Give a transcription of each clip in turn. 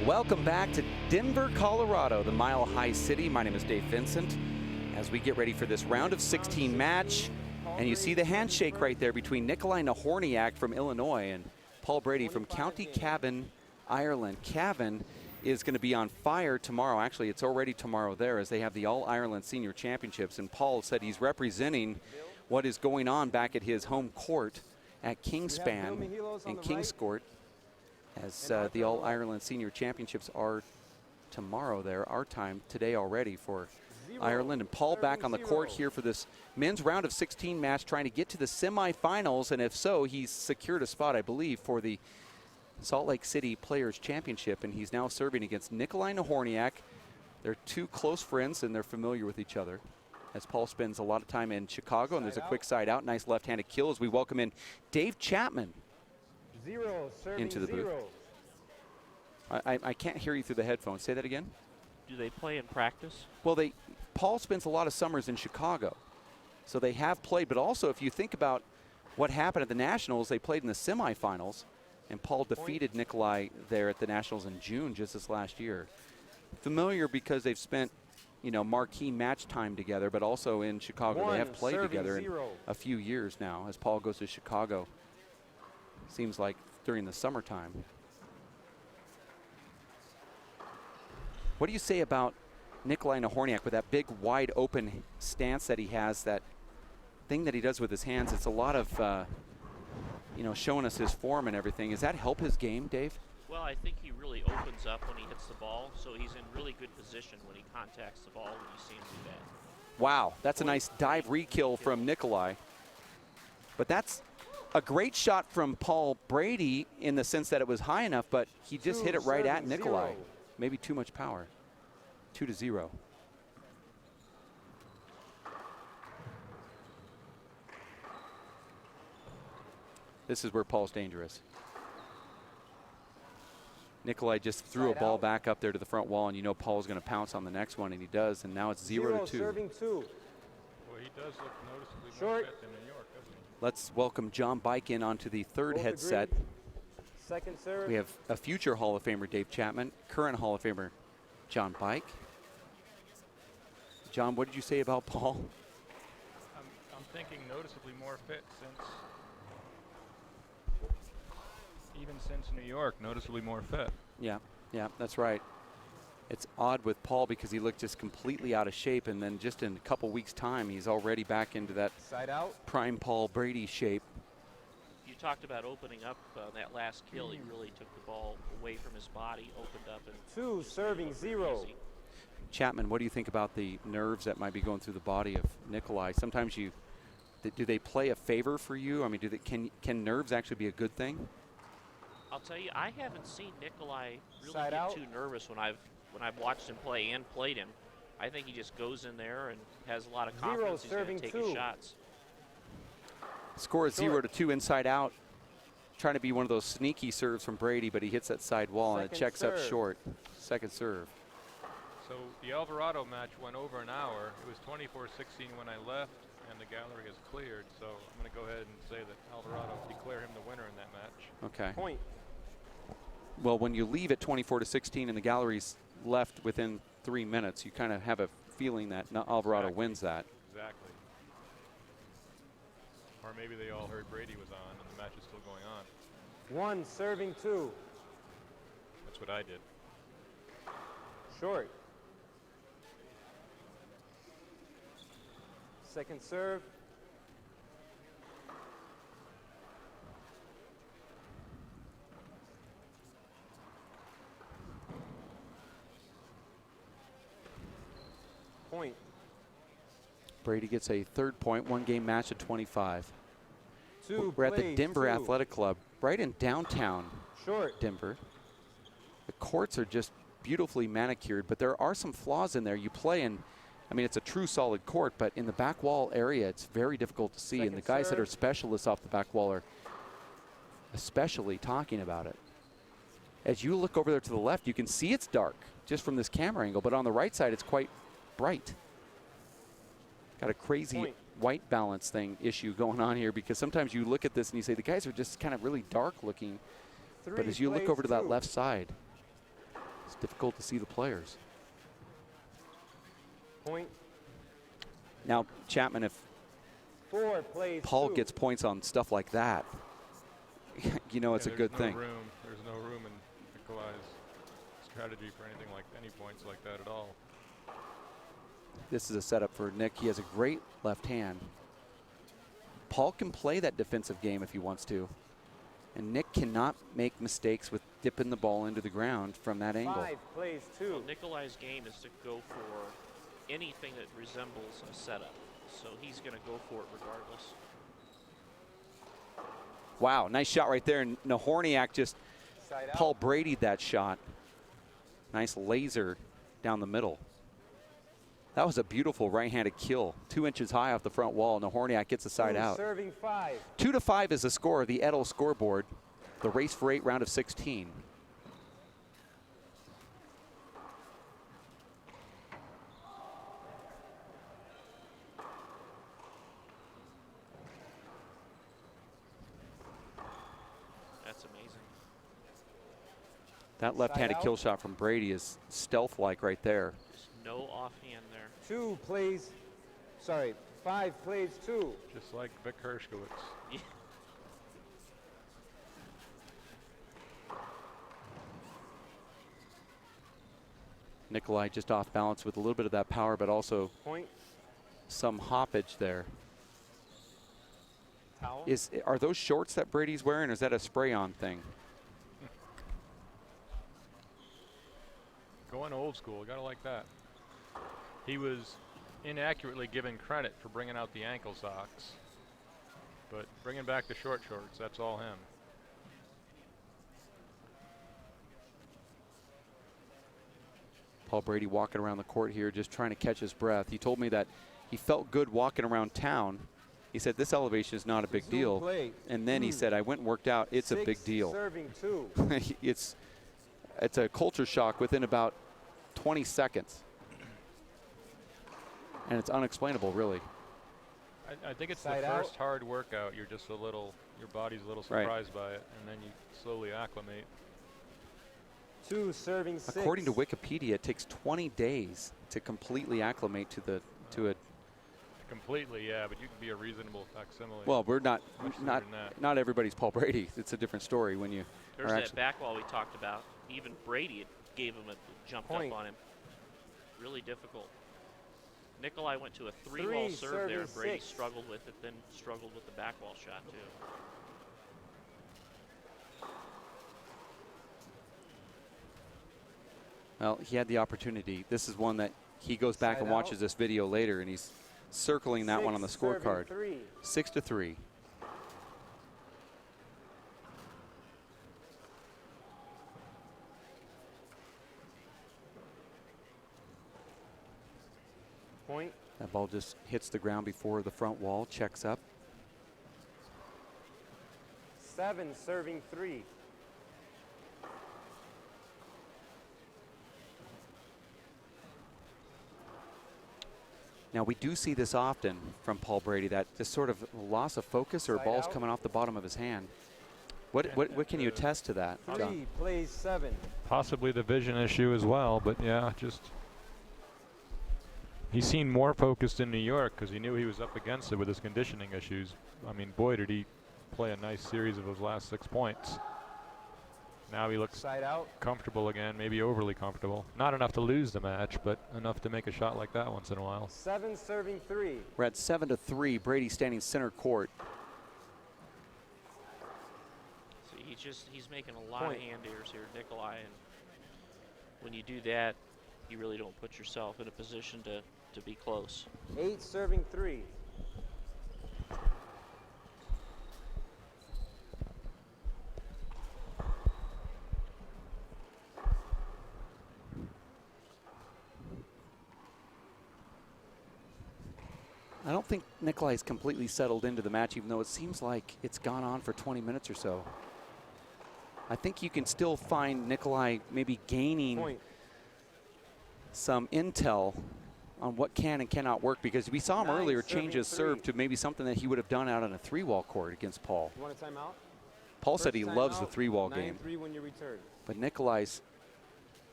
Welcome back to Denver, Colorado, the Mile High City. My name is Dave Vincent. As we get ready for this round of 16 match, and you see the handshake right there between Nikolai Nahorniak from Illinois and Paul Brady from County Cavan, Ireland. Cavan is going to be on fire tomorrow. Actually, it's already tomorrow there as they have the All-Ireland Senior Championships. And Paul said he's representing what is going on back at his home court at Kingspan in Kingscourt, as the All-Ireland Senior Championships are tomorrow there, our time today already for Ireland. And Paul back on the court here for this men's round of 16 match, trying to get to the semifinals, and if so, he's secured a spot, I believe, for the Salt Lake City Players Championship, and he's now serving against Nikolai Nahorniak. They're two close friends, and they're familiar with each other, as Paul spends a lot of time in Chicago, and there's a quick side out. Nice left-handed kill as we welcome in Dave Chapman into the booth. I can't hear you through the headphones. Say that again. Do they play in practice? Well, Paul spends a lot of summers in Chicago, so they have played. But also, if you think about what happened at the Nationals, they played in the semifinals, and Paul defeated Nikolai there at the Nationals in June just this last year. Familiar because they've spent, you know, marquee match time together, but also in Chicago they have played together in a few years now as Paul goes to Chicago. Seems like during the summertime. What do you say about Nikolai Nahorniak with that big, wide open stance that he has, that thing that he does with his hands? It's a lot of, you know, showing us his form and everything. Does that help his game, Dave? Well, I think he really opens up when he hits the ball, so he's in really good position when he contacts the ball when you see him do that. Wow, that's a nice dive re-kill from Nikolai. But that's a great shot from Paul Brady in the sense that it was high enough, but he just hit it right at Nikolai. Maybe too much power. 2-0. This is where Paul's dangerous. Nikolai just threw a ball back up there to the front wall, and you know Paul's going to pounce on the next one, and he does, and now it's 0-2. Well, he does look noticeably more fit than New York, doesn't he? Let's welcome John Bike in onto the third headset. Second serve. We have a future Hall of Famer, Dave Chapman, current Hall of Famer, John Bike. John, what did you say about Paul? I'm thinking noticeably more fit since New York, noticeably more fit. Yeah, that's right. It's odd with Paul because he looked just completely out of shape, and then just in a couple weeks' time, he's already back into that prime Paul Brady shape. You talked about opening up that last kill. He really took the ball away from his body, opened up, and 2 serving 0. Easy. Chapman, what do you think about the nerves that might be going through the body of Nikolai? Sometimes do they play a favor for you? I mean, can nerves actually be a good thing? I'll tell you, I haven't seen Nikolai really get too nervous when I've watched him play and played him. I think he just goes in there and has a lot of confidence. He's going to take his shots. Score is 0-2 inside out. Trying to be one of those sneaky serves from Brady, but he hits that side wall and it checks up short. Second serve. So the Alvarado match went over an hour. It was 24-16 when I left, and the gallery is cleared. So I'm going to go ahead and say that Alvarado declare him the winner in that match. Okay. Point. Well, when you leave at 24-16 and the gallery's left within 3 minutes, you kind of have a feeling that Alvarado wins that. Exactly. Or maybe they all heard Brady was on and the match is still going on. 1 serving 2. That's what I did. Short. Second serve. Point. Brady gets a third point, 1-game match at 25. We're at the Denver Athletic Club, right in downtown Denver. The courts are just beautifully manicured, but there are some flaws in there. You play in, I mean, it's a true solid court, but in the back wall area, it's very difficult to see. And the guys that are specialists off the back wall are especially talking about it. As you look over there to the left, you can see it's dark just from this camera angle, but on the right side, it's quite bright. Got a crazy white balance issue going on here, because sometimes you look at this and you say the guys are just kind of really dark looking, but as you look over to that left side, It's difficult to see the players. Point. Now, Chapman, if 4 plays Paul 2. gets points on stuff like that, you know it's a good thing. There's no room in Nikolai's strategy for anything like any points like that at all. This is a setup for Nick. He has a great left hand. Paul can play that defensive game if he wants to. And Nick cannot make mistakes with dipping the ball into the ground from that angle. 5 plays 2. Well, Nikolai's game is to go for anything that resembles a setup. So he's going to go for it regardless. Wow, nice shot right there. And Nahorniak just Side Paul out. Brady that shot. Nice laser down the middle. That was a beautiful right-handed kill. 2 inches high off the front wall. Nahorniak gets the side 2 out. Serving 5. 2-5 is the score of the Edel scoreboard. The race for 8 round of 16. That's amazing. That left-handed out. kill shot from Brady is stealth-like right there. There's no offhand there. 2 plays. Sorry. 5 plays 2. Just like Vic Hershkowitz. Yeah. Nikolai just off balance with a little bit of that power, but also Point. some hoppage there. Towel. Are those shorts that Brady's wearing, or is that a spray-on thing? Going old school, gotta like that. He was inaccurately given credit for bringing out the ankle socks, but bringing back the short shorts, that's all him. Paul Brady walking around the court here just trying to catch his breath. He told me that he felt good walking around town. He said this elevation is not a big deal. Play. And then he said, I went and worked out. It's a 6 big deal. Serving 2. it's a culture shock within about 20 seconds. And it's unexplainable, really. I think it's Side the out. first hard workout. You're just a little, your body's a little Right. surprised by it, and then you slowly acclimate. 2 serving 6. According to Wikipedia, it takes 20 days to completely acclimate to a. Completely, yeah, but you can be a reasonable facsimile. Well, we're not Much sooner than that. everybody's Paul Brady. It's a different story when you There's are that actually. back wall we talked about. Even Brady gave him jumped Point. up on him. Really difficult. Nikolai went to a 3 3-wall serve there. serving And Brady 6. struggled with it, then struggled with the back wall shot too. Well, he had the opportunity. This is one that he goes back Side and watches out. this video later, and he's circling that one on the 6 serving scorecard. 3. 6-3. Point. That ball just hits the ground before the front wall, checks up. 7 serving 3. Now, we do see this often from Paul Brady, that just sort of loss of focus or Side balls out. coming off the bottom of his hand. What can you attest to that, 3 John? plays 7. Possibly the vision issue as well, but yeah, just he seemed more focused in New York because he knew he was up against it with his conditioning issues. I mean, boy, did he play a nice series of those last 6 points. Now he looks Side out. comfortable again, maybe overly comfortable. Not enough to lose the match, but enough to make a shot like that once in a while. 7 serving 3. We're at 7-3. Brady standing center court. So he's making a lot Point. of hand errors here, Nikolai, and when you do that, you really don't put yourself in a position to be close. 8 serving 3. I don't think Nikolai's completely settled into the match, even though it seems like it's gone on for 20 minutes or so. I think you can still find Nikolai maybe gaining Point. some intel on what can and cannot work, because we saw him 9 earlier change serving his serve 3. to maybe something that he would have done out on a 3-wall court against Paul. You want a timeout? Paul said he First loves the timeout, 3-wall game, 9-3 when you return. but Nikolai's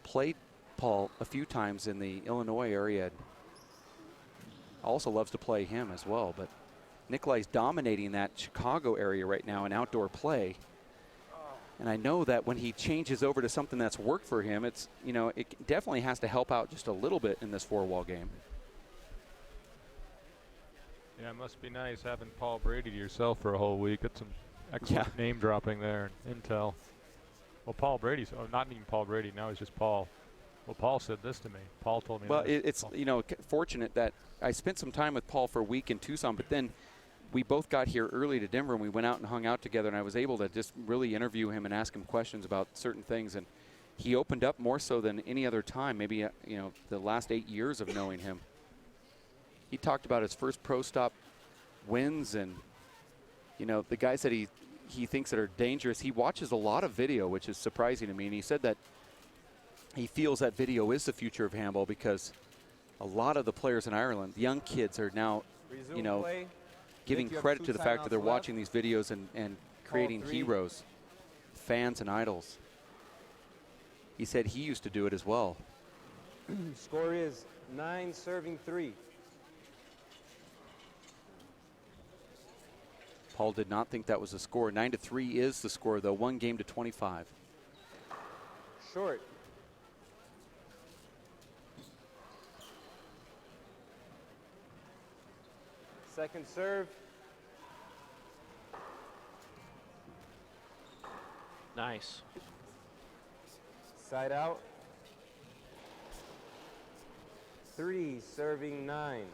played Paul a few times in the Illinois area. Also loves to play him as well, but Nikolai's dominating that Chicago area right now in outdoor play. And I know that when he changes over to something that's worked for him, it's, you know, it definitely has to help out just a little bit in this four-wall game. Yeah, it must be nice having Paul Brady to yourself for a whole week. That's some excellent name dropping there, intel. Well, Paul Brady's, oh, not even Paul Brady, now it's just Paul. Well, Paul said this to me. Paul told me well, this. it's, you know, fortunate that I spent some time with Paul for a week in Tucson, but then we both got here early to Denver and we went out and hung out together, and I was able to just really interview him and ask him questions about certain things. And he opened up more so than any other time, maybe, you know, the last 8 years of knowing him. He talked about his first pro stop wins and, you know, the guys that he thinks that are dangerous. He watches a lot of video, which is surprising to me. And he said that he feels that video is the future of handball because a lot of the players in Ireland, the young kids, are now, you know, giving credit to the fact that they're watching these videos and creating heroes, fans and idols. He said he used to do it as well. Score is 9-3. Paul did not think that was the score. 9-3 is the score, though. 1-25. Short. Second serve. Nice. Side out. 3, serving 9.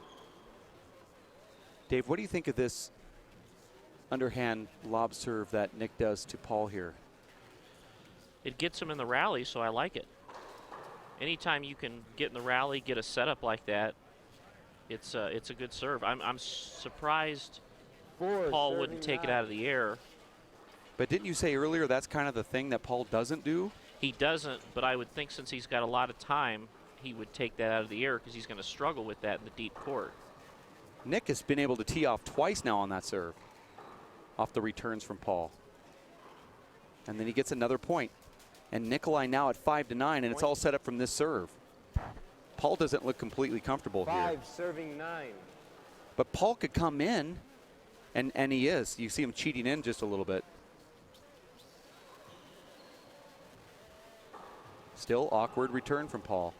Dave, what do you think of this underhand lob serve that Nick does to Paul here? It gets him in the rally, so I like it. Anytime you can get in the rally, get a setup like that, it's a good serve. I'm surprised Paul wouldn't take it out of the air. But didn't you say earlier that's kind of the thing that Paul doesn't do? He doesn't, but I would think since he's got a lot of time, he would take that out of the air because he's going to struggle with that in the deep court. Nick has been able to tee off twice now on that serve, off the returns from Paul. And then he gets another point. And Nikolai now at 5-9, and it's all set up from this serve. Paul doesn't look completely comfortable 5, here. serving 9. But Paul could come in, and he is. You see him cheating in just a little bit. Still awkward return from Paul.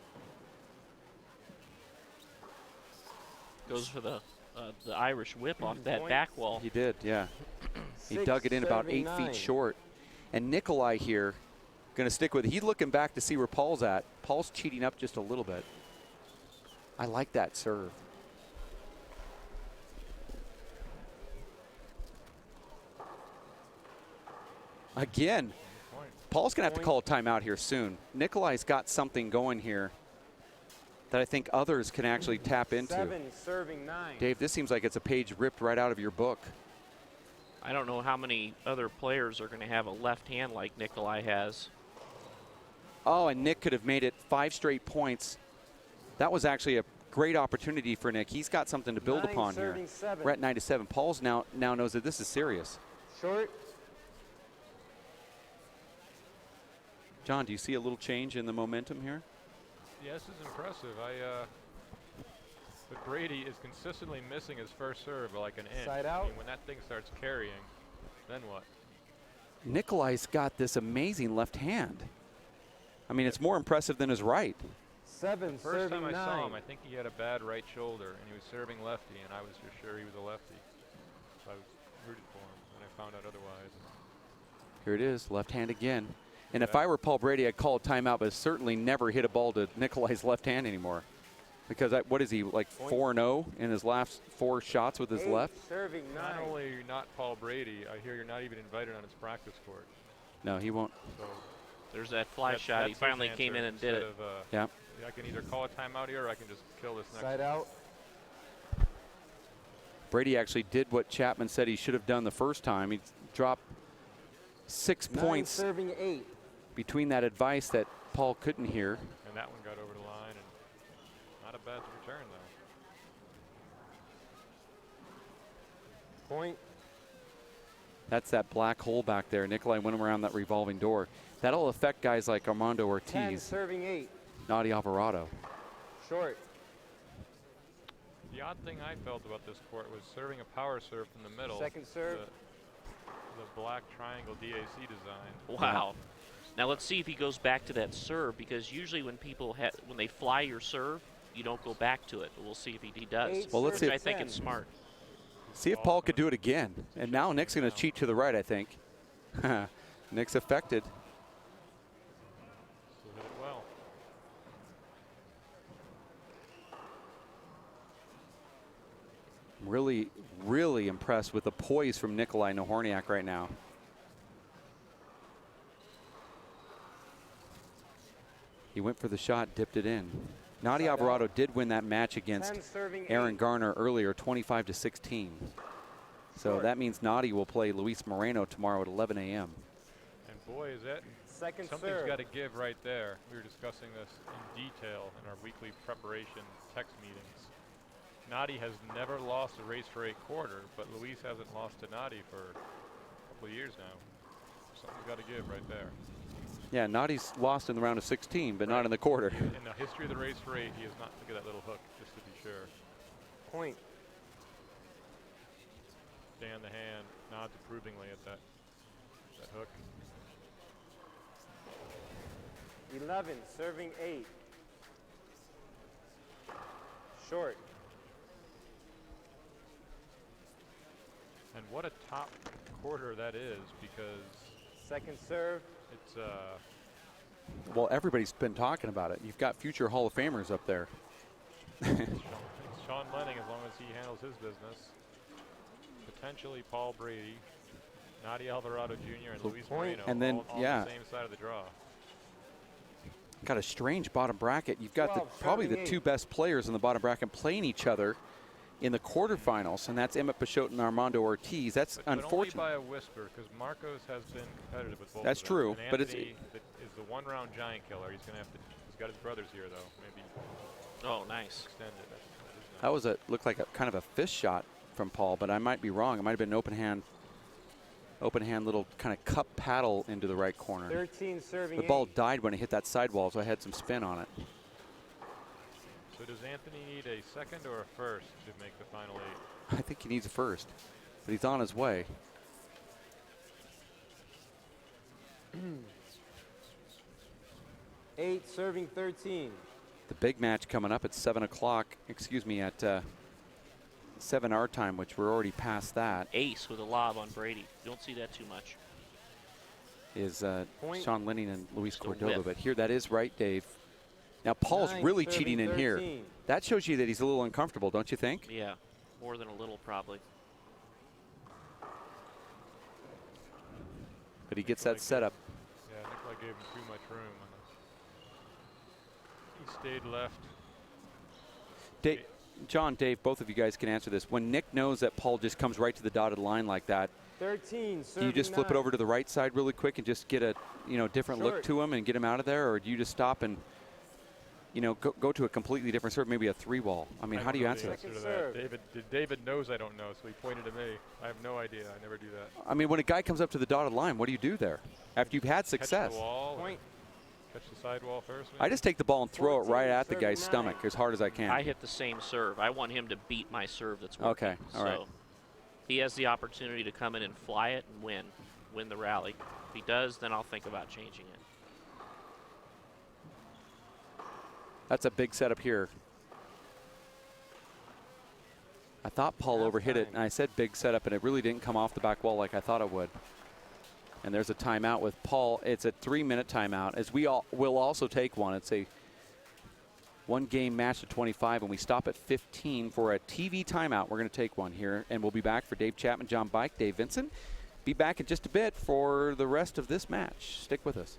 Goes for the Irish whip off that back wall. He did, yeah. He 6, dug it in about 8 serving feet 9. short. And Nikolai here going to stick with it. He's looking back to see where Paul's at. Paul's cheating up just a little bit. I like that serve. Again, Paul's going to have to call a timeout here soon. Nikolai's got something going here that I think others can actually tap into. 7, serving 9. Dave, this seems like it's a page ripped right out of your book. I don't know how many other players are going to have a left hand like Nikolai has. Oh, and Nick could have made it 5 straight points. That was actually a great opportunity for Nick. He's got something to build 9, upon here. serving 7. We're at 9-7. Paul's now knows that this is serious. Short. John, do you see a little change in the momentum here? Yeah, this is impressive. But Brady is consistently missing his first serve by like an inch. Side I out. mean, when that thing starts carrying, then what? Nikolai's got this amazing left hand. I mean, it's more impressive than his right. 7, First serving time I 9. saw him, I think he had a bad right shoulder, and he was serving lefty, and I was for sure he was a lefty. So I was rooted for him, and I found out otherwise. Here it is, left hand again. And if I were Paul Brady, I'd call a timeout, but certainly never hit a ball to Nikolai's left hand anymore. Because what is he, like 4-0 in his last 4 shots with his 8, left? serving 9. Not only are you not Paul Brady, I hear you're not even invited on his practice court. No, he won't. So There's that fly shot. He that's his finally came in answer and did it. instead of, Yeah. I can either call a timeout here or I can just kill this next Side one. out. Brady actually did what Chapman said he should have done the first time. He dropped 6 9, points serving 8. between that advice that Paul couldn't hear. And that one got over the line, and not a bad return, though. Point. That's that black hole back there. Nikolai went around that revolving door. That'll affect guys like Armando 10, Ortiz, serving 8. Nadi Alvarado. Short. The odd thing I felt about this court was serving a power serve from the middle. Second serve. The black triangle DAC design. Wow. Now let's see if he goes back to that serve, because usually when people when they fly your serve, you don't go back to it. But we'll see if he does. 8, Well, let's see Which if- I think it's smart. See if Paul could do it again. And now Nick's going to cheat to the right, I think. Nick's affected. Still hit it well. Really, really impressed with the poise from Nikolai Nahorniak right now. He went for the shot, dipped it in. Nadi Alvarado did win that match against 10, serving Aaron 8. Garner earlier, 25-16. So that means Nadi will play Luis Moreno tomorrow at 11 a.m. And boy, is that Second something's serve. got to give right there. We were discussing this in detail in our weekly preparation text meetings. Nadi has never lost a race for a quarter, but Luis hasn't lost to Nadi for a couple of years now. Something's got to give right there. Yeah, Nadi's lost in the round of 16, but not in the quarter. In the history of the race for 8, he has not. Look at that little hook, just to be sure. Point. Dan the hand nods approvingly at that hook. 11, serving 8. Short. And what a top quarter that is, because Second serve. it's Well, everybody's been talking about it. You've got future Hall of Famers up there. Sean Lenning, as long as he handles his business. Potentially Paul Brady, Nadi Alvarado Jr., and Luis Moreno, and then, all on yeah. the same side of the draw. Got a strange bottom bracket. You've got 12, probably the serving 2 8. best players in the bottom bracket playing each other in the quarterfinals, and that's Emmett Peixoto and Armando Ortiz. That's But only unfortunate. by a whisper, because Marcos has been competitive with both That's of them. true, And but it's- Anthony is the one-round giant killer. He's going to have to. He's got his brothers here, though. Maybe Oh, nice. extend it. That is That was looked like a kind of a fist shot from Paul, but I might be wrong. It might have been an open hand little kind of cup paddle into the right corner. 13, serving The 8. ball died when it hit that sidewall, so I had some spin on it. So does Anthony need a second or a first to make the final 8? I think he needs a first, but he's on his way. Eight, serving 13. The big match coming up at 7 o'clock, excuse me, at 7 our time, which we're already past that, Ace with a lob on Brady. You don't see that too much. is Point. Sean Lenning and Luis Just a Cordova. whiff. But here, that is right, Dave. Now, Paul's 9, really serving cheating in here. 13. That shows you that he's a little uncomfortable, don't you think? Yeah, more than a little probably. But he gets that setup. Yeah, Nikolai gave him too much room. He stayed left. John, Dave, both of you guys can answer this. When Nick knows that Paul just comes right to the dotted line like that, 13, do serving you just flip it 9. over to the right side really quick and just get a different look Short. to him and get him out of there, or do you just stop and go to a completely different serve, maybe a 3-ball? I mean, I how do don't you know answer the that? Second to serve. David knows I don't know, so he pointed to me. I have no idea. I never do that. I mean, when a guy comes up to the dotted line, what do you do there after you've had success? Catch the wall. Point. Catch the sidewall first. I just take the ball and throw it 14, right at the serving guy's 9. stomach as hard as I can. I hit the same serve. I want him to beat my serve that's working. Okay, all right. So he has the opportunity to come in and fly it and win the rally. If he does, then I'll think about changing it. That's a big setup here. I thought Paul overhit it, and I said big setup, and it really didn't come off the back wall like I thought it would. And there's a timeout with Paul. It's a 3-minute timeout, as we will also take one. It's a one-game match to 25, and we stop at 15 for a TV timeout. We're going to take one here, and we'll be back for Dave Chapman, John Bike, Dave Vincent. Be back in just a bit for the rest of this match. Stick with us.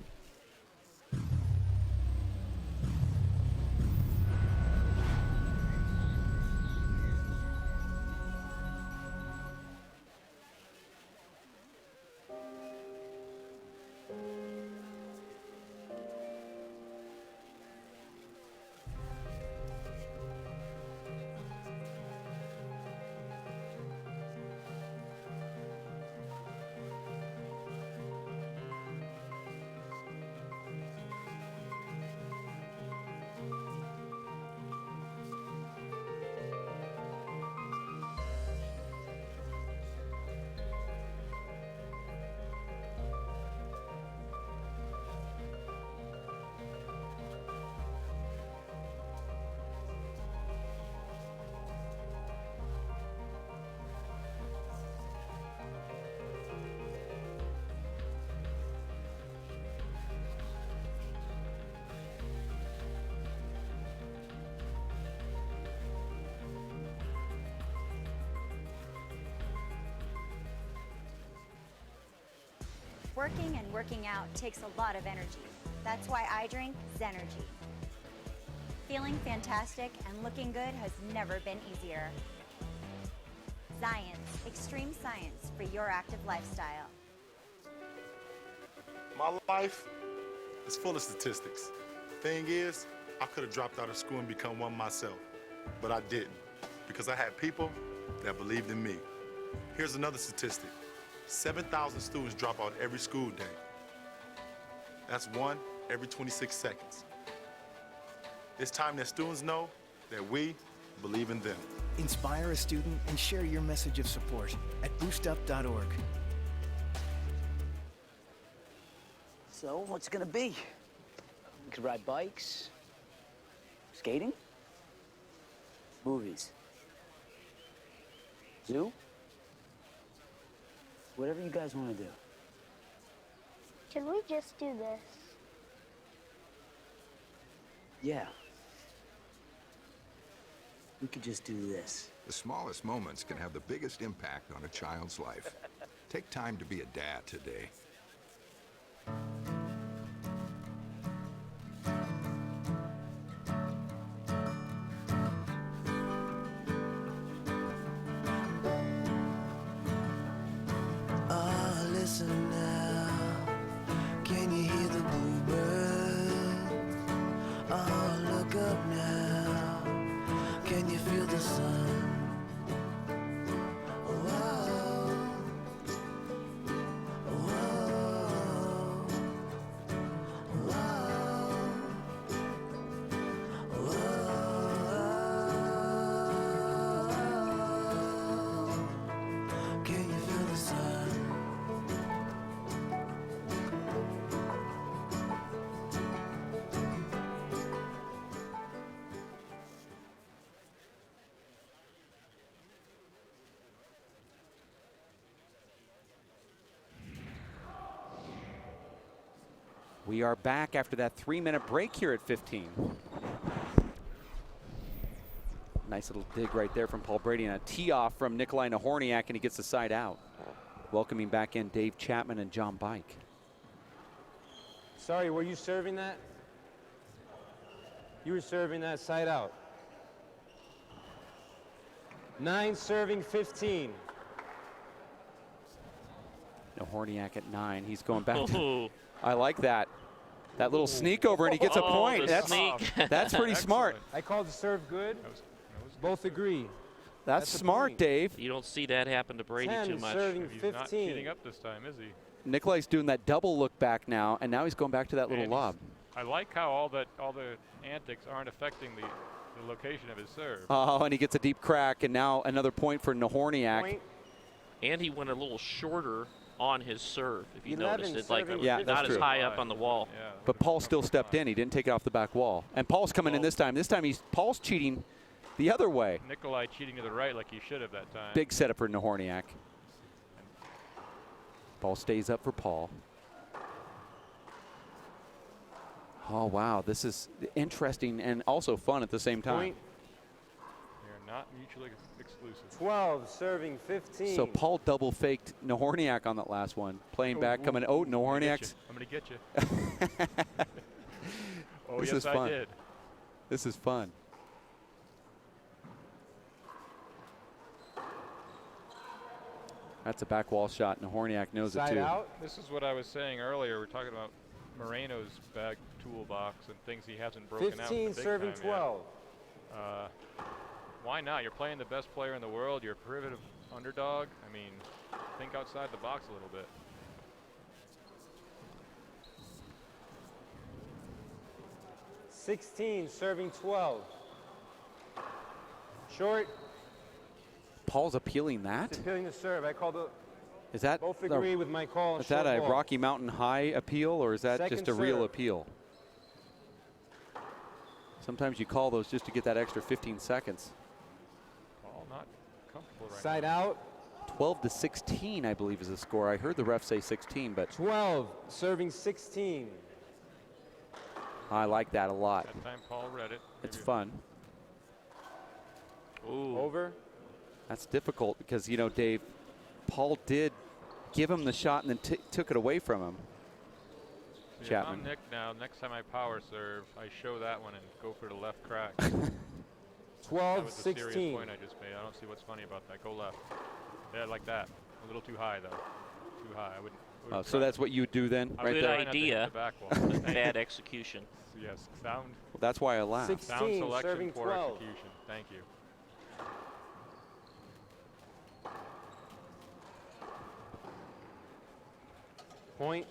Working and working out takes a lot of energy. That's why I drink Zenergy. Feeling fantastic and looking good has never been easier. Science, extreme science for your active lifestyle. My life is full of statistics. Thing is, I could have dropped out of school and become one myself, but I didn't because I had people that believed in me. Here's another statistic. 7,000 students drop out every school day. That's one every 26 seconds. It's time that students know that we believe in them. Inspire a student and share your message of support at boostup.org. So, what's it gonna be? We could ride bikes, skating, movies, zoo, whatever you guys want to do. Can we just do this? Yeah. We could just do this. The smallest moments can have the biggest impact on a child's life. Take time to be a dad today. Listen now, can you hear the bluebird? Oh, look up now, can you feel the sun? Whoa, whoa, whoa, whoa. Can you feel the sun? We are back after that 3-minute break here at 15. Nice little dig right there from Paul Brady and a tee off from Nikolai Nahorniak, and he gets the side out. Welcoming back in Dave Chapman and John Bike. Sorry, were you serving that? You were serving that side out. 9 serving 15. Nahorniak at 9. He's going back. Oh. I like that. That little sneak over, and he gets a point. The sneak. That's pretty smart. I called the serve good. Both agree. That's smart, Dave. You don't see that happen to Brady 10 too much. serving He's 15. not cheating up this time, is he? Nikolai's doing that double look back now, and now he's going back to that little And lob. I like how all the antics aren't affecting the location of his serve. Oh, and he gets a deep crack, and now another point for Nahorniak. Point. And he went a little shorter on his serve, if you 11 noticed. It's like serving Yeah, that's not as true. high up on the wall. Yeah, But Paul still stepped in. He didn't take it off the back wall. And Paul's coming in this time. This time Paul's cheating the other way. Nikolai cheating to the right like he should have that time. Big setup for Nahorniak. Ball stays up for Paul. Oh, wow. This is interesting and also fun at the same time. Point. They're not mutually exclusive. 12 serving 15. So Paul double faked Nahorniak on that last one. Playing back, coming. Oh, Nahorniak's. I'm going to get you. Oh, This yes, is fun. I did. This is fun. That's a back wall shot. Nahorniak knows Side it too. out. This is what I was saying earlier. We're talking about Moreno's bag toolbox and things he hasn't broken out. 15 serving time 12. Yet. Why not? You're playing the best player in the world. You're a primitive underdog. I mean, think outside the box a little bit. $16 serving 12. Short. Paul's appealing that. It's appealing the serve. I called it. Is that Both agree with my call. on is that short a ball. Rocky Mountain High appeal, or is that Second just a real serve. appeal? Sometimes you call those just to get that extra 15 seconds. Paul not comfortable right Side now. out. 12 to 16, I believe, is the score. I heard the ref say 16, but 12 serving 16. I like that a lot. That time Paul read it. It's Maybe fun. Ooh. Over. That's difficult because, you know, Dave, Paul did give him the shot and then took it away from him. See, Chapman. If I'm Nick now, next time I power serve, I show that one and go for the left crack. 12, That was a serious 16. point I just made. I don't see what's funny about that. Go left. Yeah, like that. A little too high, though. Too high. I wouldn't. So that's what you would do then, I right would there? try not to idea. hit the back wall. Bad execution. Yes, sound. Well, that's why I laughed. 16, Sound selection serving for 12. execution. Thank you. Point.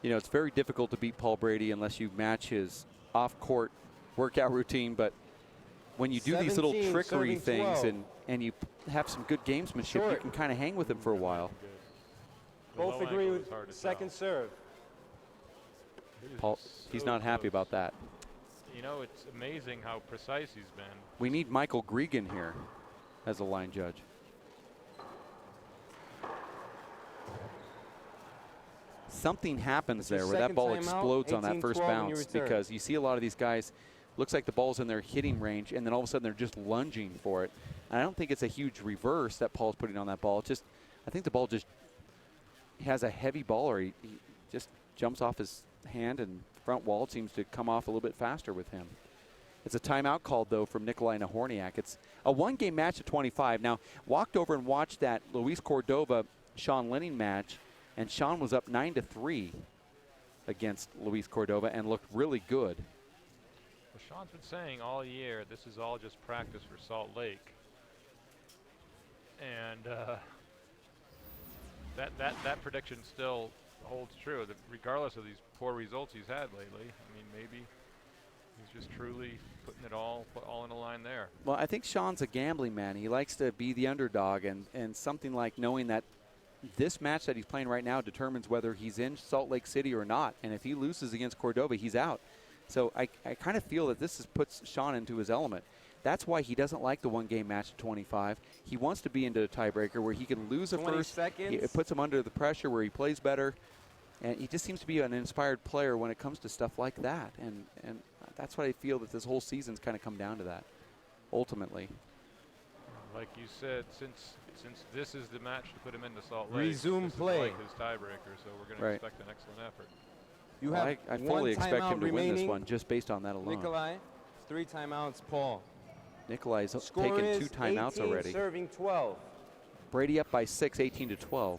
You know, it's very difficult to beat Paul Brady unless you match his off-court workout routine. But when you do these little 17, trickery serving things 12. and you have some good gamesmanship, you Short. can kind of hang with him for a while. The Both low agree ankle with is hard to second tell. serve. He is Paul, just he's so not happy close. about that. You know, it's amazing how precise he's been. We need Michael Gregan here as a line judge. Something happens Your there where that second ball timeout, explodes on that first 18-12 when you bounce, return. because you see a lot of these guys, looks like the ball's in their hitting range, and then all of a sudden they're just lunging for it. And I don't think it's a huge reverse that Paul's putting on that ball. It's just, I think the ball just has a heavy ball, or he just jumps off his hand, and front wall seems to come off a little bit faster with him. It's a timeout called, though, from Nikolai Nahorniak. It's a one-game match at 25. Now, walked over and watched that Luis Cordova-Sean Lenning match, and Sean was up 9-3 against Luis Cordova and looked really good. Well, Sean's been saying all year this is all just practice for Salt Lake. And that prediction still holds true, that regardless of these poor results he's had lately. I mean, maybe he's just truly putting it all in a line there. Well, I think Sean's a gambling man. He likes to be the underdog, and something like knowing that this match that he's playing right now determines whether he's in Salt Lake City or not. And if he loses against Cordova, he's out. So I kind of feel that this puts Sean into his element. That's why he doesn't like the one-game match at 25. He wants to be into a tiebreaker where he can lose a 20 first. seconds. It puts him under the pressure where he plays better. And he just seems to be an inspired player when it comes to stuff like that. And that's what I feel that this whole season's kind of come down to that, ultimately. Like you said, since this is the match to put him into Salt Lake, Resume this play. is like his tiebreaker, so we're going to expect an excellent effort. You Well, have I one fully expect timeout him to win this remaining. one just based on that alone. Nikolai, 3 timeouts, Paul. Nikolai's Score taken is 2 timeouts 18, already. serving 12. Brady up by 6, 18-12.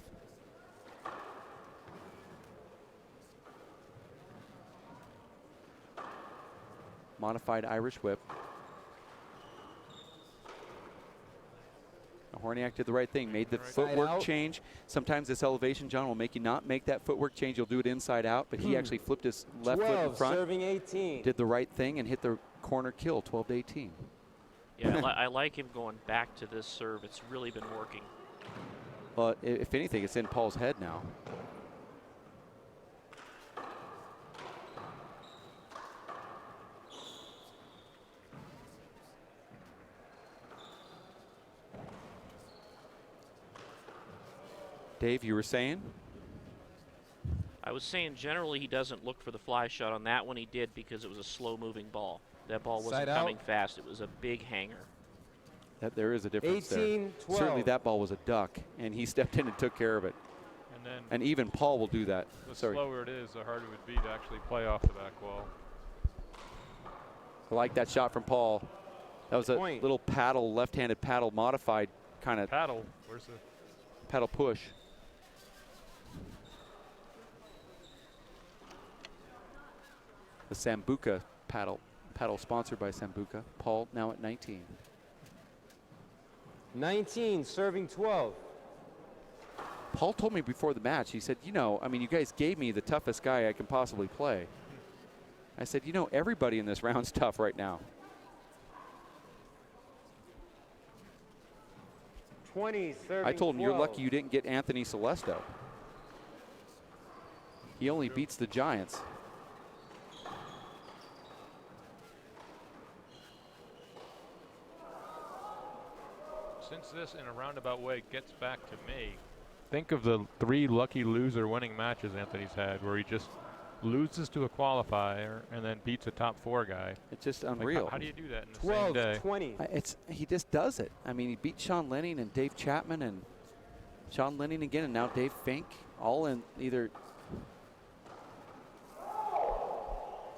Modified Irish whip. Nahorniak did the right thing, made the footwork out. change. Sometimes this elevation, John, will make you not make that footwork change. You'll do it inside out, but he actually flipped his left foot in 12, front, serving 18. did the right thing, and hit the corner kill, 12-18. Yeah, I like him going back to this serve. It's really been working. Well, if anything, it's in Paul's head now. Dave, you were saying? I was saying generally he doesn't look for the fly shot. On that one he did because it was a slow-moving ball. That ball wasn't Side out. coming fast. It was a big hanger. That there is a difference 18, there. Certainly 12. that ball was a duck, and he stepped in and took care of it. And then And even Paul will do that. the Sorry. slower it is, the harder it would be to actually play off the back wall. I like that shot from Paul. That was a Point. little paddle, left-handed paddle modified kind of Paddle, where's the... paddle push. The Sambuca paddle sponsored by Sambuca. Paul now at 19. 19, serving 12. Paul told me before the match, he said, you know, I mean, you guys gave me the toughest guy I can possibly play. I said, you know, everybody in this round's tough right now. 20, serving I told him, 12. you're lucky you didn't get Anthony Celesto. He only beats the Giants. Since this, in a roundabout way, gets back to me, think of the 3 lucky loser winning matches Anthony's had, where he just loses to a qualifier and then beats a top 4 guy. It's just Like, unreal. how do you do that in the 12, same day? 20. He just does it. I mean, he beat Sean Lenning and Dave Chapman, and Sean Lenning again, and now Dave Fink, all in either.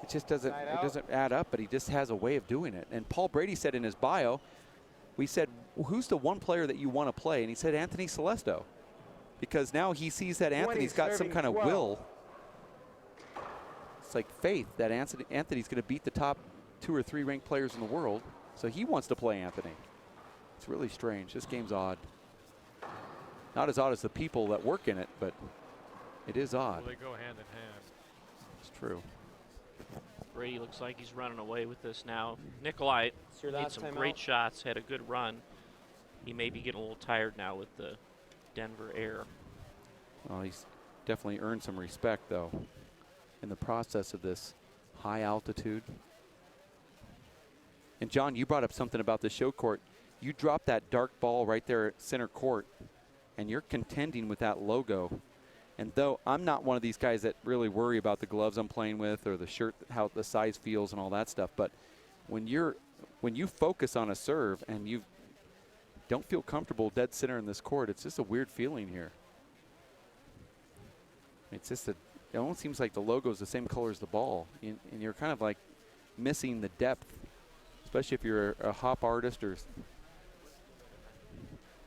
It just doesn't, it doesn't add up, but he just has a way of doing it. And Paul Brady said in his bio, we said, well, who's the one player that you want to play? And he said Anthony Celesto, because now he sees that Anthony's got some kind of will. It's like faith that Anthony's going to beat the top 2 or 3 ranked players in the world. So he wants to play Anthony. It's really strange. This game's odd. Not as odd as the people that work in it, but it is odd. Well, they go hand in hand. It's true. Brady looks like he's running away with this now. Nikolai made some great shots, had a good run. He may be getting a little tired now with the Denver air. Well, he's definitely earned some respect, though, in the process of this high altitude. And, John, you brought up something about the show court. You dropped that dark ball right there at center court, and you're contending with that logo. And though I'm not one of these guys that really worry about the gloves I'm playing with or the shirt, how the size feels and all that stuff, but when you focus on a serve and you don't feel comfortable dead center in this court, it's just a weird feeling here. It's just it almost seems like the logo is the same color as the ball, and you're kind of like missing the depth, especially if you're a hop artist or.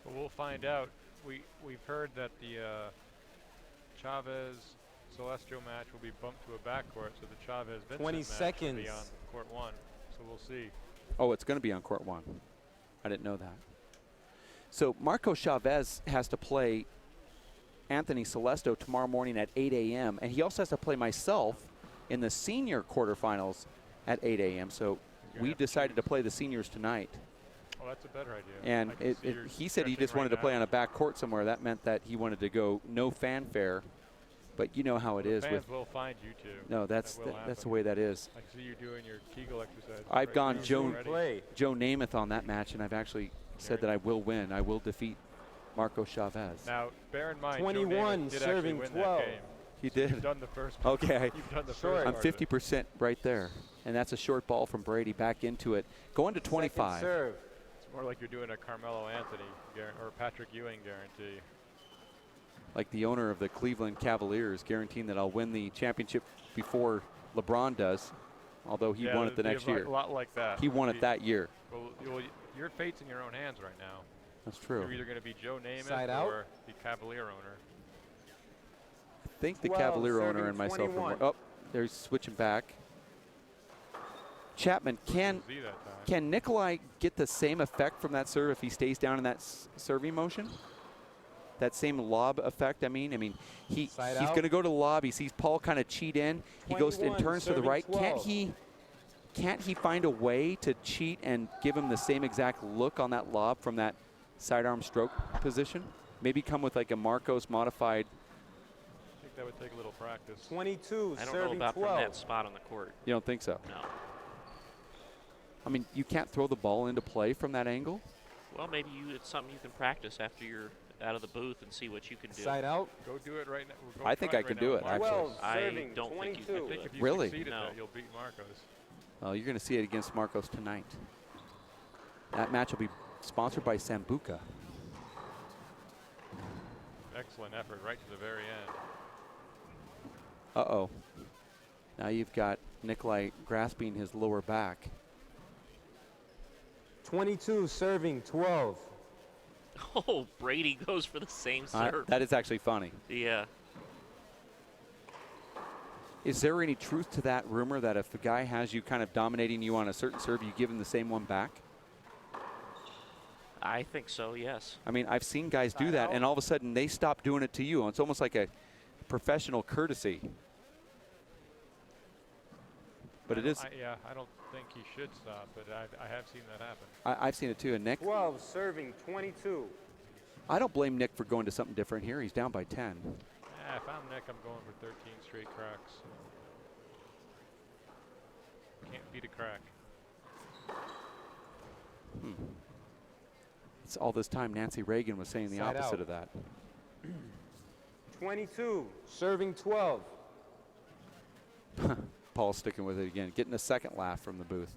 But we'll find out. We've heard that the Chavez-Celestio match will be bumped to a backcourt, so the Chavez-Vincent 20 match seconds. will be on court 1. So we'll see. Oh, it's going to be on court 1. I didn't know that. So Marco Chavez has to play Anthony Celesto tomorrow morning at 8 a.m. And he also has to play myself in the senior quarterfinals at 8 a.m. So we decided to play the seniors tonight. Oh, that's a better idea. And he said he just wanted to play on a back court somewhere. That meant that he wanted to go no fanfare. But you know how it is. Fans will find you too. No, that's the way that is. I see you doing your Kegel exercise. I've gone Joe Joe Namath on that match, and I've actually said that I will win. I will defeat Marco Chavez. Now, bear in mind, 21 did serving win 12. that game. He So did. You've done the first. Okay. You've done the first. I'm 50% right there, and that's a short ball from Brady back into it, going to 25. Second serve. It's more like you're doing a Carmelo Anthony or Patrick Ewing guarantee. Like the owner of the Cleveland Cavaliers, guaranteeing that I'll win the championship before LeBron does, although he won it the next year. A lot like that. He won it that year. Well, your fate's in your own hands right now. That's true. You're either going to be Joe Side Namath out. or the Cavalier owner. I think the 12, Cavalier owner serving and myself are 21. more. Oh, they're switching back. Chapman, can Nikolai get the same effect from that serve if he stays down in that serving motion? That same lob effect, I mean, he's going to go to the lob. He sees Paul kind of cheat in. He goes and turns to the right. 12. Can't he find a way to cheat and give him the same exact look on that lob from that sidearm stroke position? Maybe come with like a Marcos modified. I think that would take a little practice. 22 I don't know serving about 12. from that spot on the court. You don't think so? No. I mean, you can't throw the ball into play from that angle? Well, maybe it's something you can practice after you're out of the booth and see what you can do. Side out. Go do it right now. I think I can do it, actually. 12 I serving don't think you 22. can I think if you Really? succeed at No. that, you'll beat Marcos. Well, you're going to see it against Marcos tonight. That match will be sponsored by Sambuca. Excellent effort right to the very end. Uh-oh. Now you've got Nikolai grasping his lower back. 22 serving 12. Oh, Brady goes for the same serve. That is actually funny. Yeah. Is there any truth to that rumor that if a guy has you kind of dominating you on a certain serve, you give him the same one back? I think so, yes. I mean, I've seen guys do that, and all of a sudden they stop doing it to you. It's almost like a professional courtesy. But it is. I don't think he should stop, but I have seen that happen. I've seen it too. And Nick, 12 serving 22. I don't blame Nick for going to something different here. He's down by 10. Yeah, if I'm Nick, I'm going for 13 straight cracks. Can't beat a crack. It's all this time Nancy Reagan was saying the Side opposite out. of that. 22 serving 12. Paul's sticking with it again, getting a second laugh from the booth.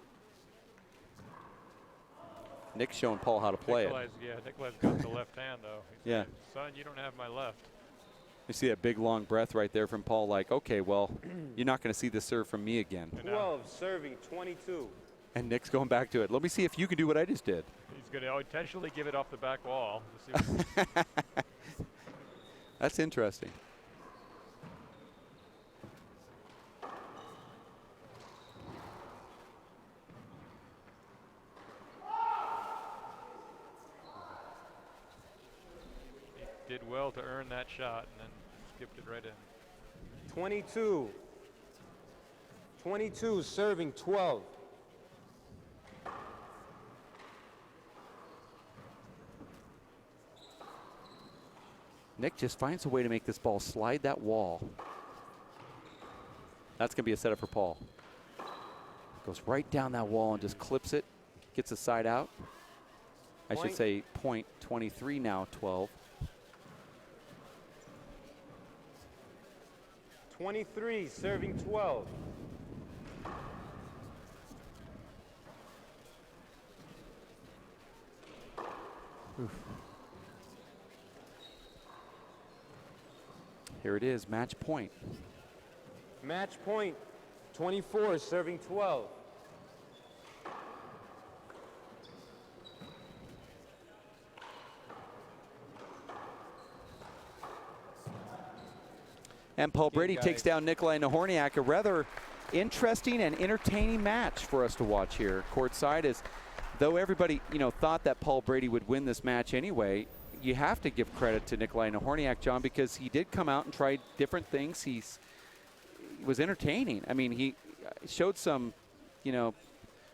Nick's showing Paul how to play Nikolai's, it. Yeah, Nikolai's got the left hand, though. He's Yeah. saying, son, you don't have my left. You see that big, long breath right there from Paul, like, okay, well, you're not going to see this serve from me again. 12, serving 22. And Nick's going back to it. Let me see if you can do what I just did. He's going to intentionally give it off the back wall. To see what That's interesting. he did well to earn that shot and then skipped it right in. 22. 22, serving 12. Nick just finds a way to make this ball slide that wall. That's going to be a setup for Paul. Goes right down that wall and just clips it. Gets the side out. I should say point 23 now, 12. 23, serving 12. Here it is, match point. Match point, 24, serving 12. And Paul Brady takes down Nikolai Nahorniak. A rather interesting and entertaining match for us to watch here. Courtside, is though everybody thought that Paul Brady would win this match anyway, you have to give credit to Nikolai Nahorniak, John, because he did come out and try different things. He was entertaining. I mean, he showed some,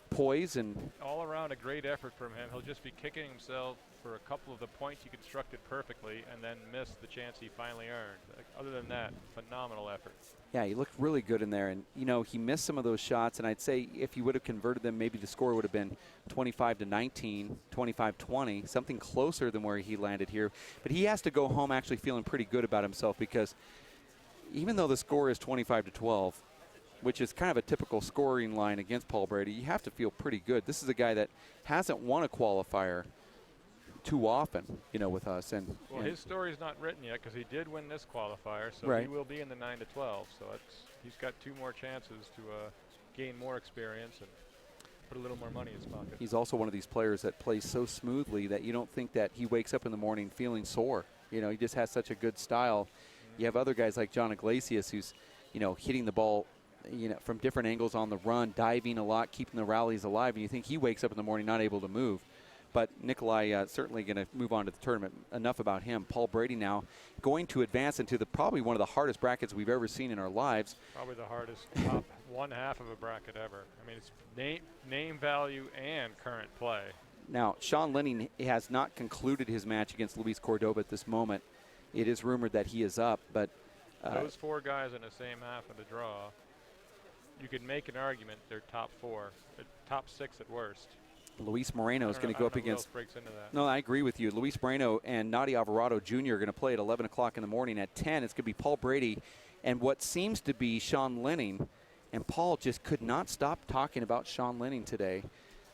poise and All around a great effort from him. He'll just be kicking himself for a couple of the points he constructed perfectly and then miss the chance he finally earned. Other than that, phenomenal effort. yeah, he looked really good in there. And, he missed some of those shots. And I'd say if he would have converted them, maybe the score would have been 25-19, 25-20, something closer than where he landed here. But he has to go home actually feeling pretty good about himself, because even though the score is 25-12, which is kind of a typical scoring line against Paul Brady, you have to feel pretty good. This is a guy that hasn't won a qualifier too often, with us. And his story's not written yet because he did win this qualifier, so right. he will be in the 9-12. So he's got 2 more chances to gain more experience and put a little more money in his pocket. He's also one of these players that plays so smoothly that you don't think that he wakes up in the morning feeling sore. He just has such a good style. You have other guys like John Iglesias who's, hitting the ball, from different angles on the run, diving a lot, keeping the rallies alive, and you think he wakes up in the morning not able to move. But Nikolai certainly going to move on to the tournament. Enough about him. Paul Brady now going to advance into probably one of the hardest brackets we've ever seen in our lives. Probably the hardest top one half of a bracket ever. I mean, it's name value and current play. Now, Sean Lenning has not concluded his match against Luis Cordoba at this moment. It is rumored that he is up, but those 4 guys in the same half of the draw, you could make an argument they're top 4, top 6 at worst. Luis Moreno is going to go up against. Breaks into that. No, I agree with you. Luis Moreno and Nadia Alvarado Jr. are going to play at 11 o'clock in the morning. At 10, it's going to be Paul Brady and what seems to be Sean Lenning. And Paul just could not stop talking about Sean Lenning today.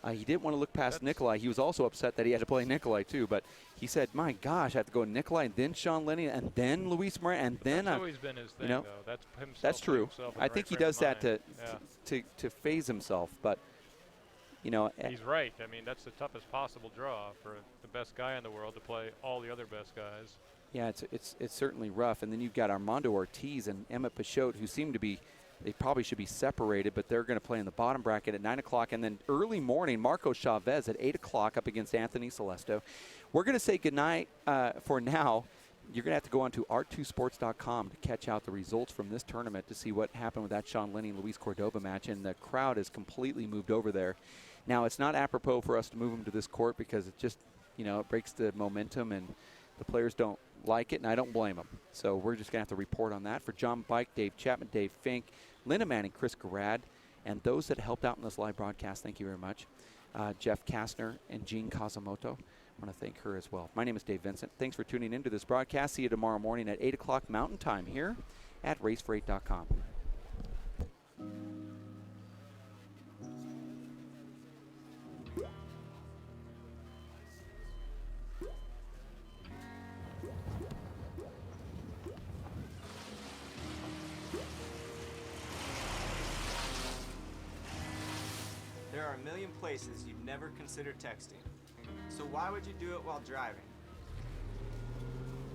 He didn't want to look past Nikolai. He was also upset that he had to play Nikolai too. But he said, "My gosh, I have to go Nikolai, and then Sean Lenning, and then Luis Moreno, and then." That's always been his thing, though. That's himself. That's true. I think he does that to phase himself, but. He's right. I mean, that's the toughest possible draw for the best guy in the world to play all the other best guys. Yeah, it's certainly rough. And then you've got Armando Ortiz and Emmett Pichot, who seem to be, they probably should be separated, but they're going to play in the bottom bracket at 9 o'clock. And then early morning, Marco Chavez at 8 o'clock up against Anthony Celesto. We're going to say goodnight for now. You're going to have to go on to art2sports.com to catch out the results from this tournament to see what happened with that Sean Lenning-Luis Cordoba match. And the crowd has completely moved over there. Now, it's not apropos for us to move them to this court because it just, it breaks the momentum and the players don't like it, and I don't blame them. So we're just going to have to report on that. For John Bike, Dave Chapman, Dave Fink, Linda Manning, Chris Garrad, and those that helped out in this live broadcast, thank you very much. Jeff Kastner and Jean Kazumoto. I want to thank her as well. My name is Dave Vincent. Thanks for tuning into this broadcast. See you tomorrow morning at 8 o'clock Mountain Time here at racefor8.com. million places you'd never consider texting. So why would you do it while driving?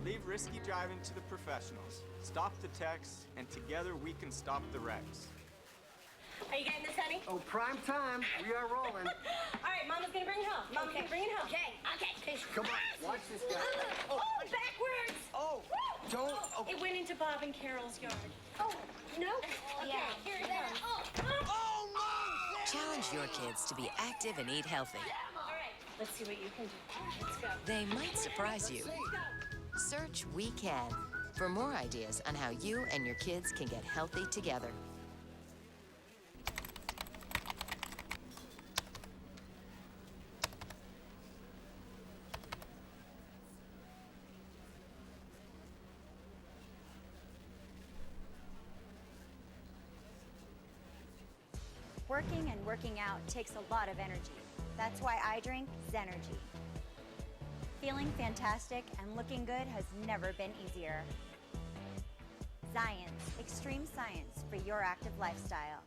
Leave risky driving to the professionals. Stop the texts, and together we can stop the wrecks. Are you getting this, honey? Oh, prime time. We are rolling. All right, Mama's gonna bring it home. Mama's gonna bring it home. Okay. Come on, watch this guy. Oh, backwards. Oh, don't. Oh. It went into Bob and Carol's yard. Oh, no? Okay, Yeah. here it comes. Oh, Mom! Challenge your kids to be active and eat healthy. All right, let's see what you can do. Let's go. They might surprise you. Search We Can for more ideas on how you and your kids can get healthy together. Working and working out takes a lot of energy. That's why I drink Zenergy. Feeling fantastic and looking good has never been easier. Science, extreme science for your active lifestyle.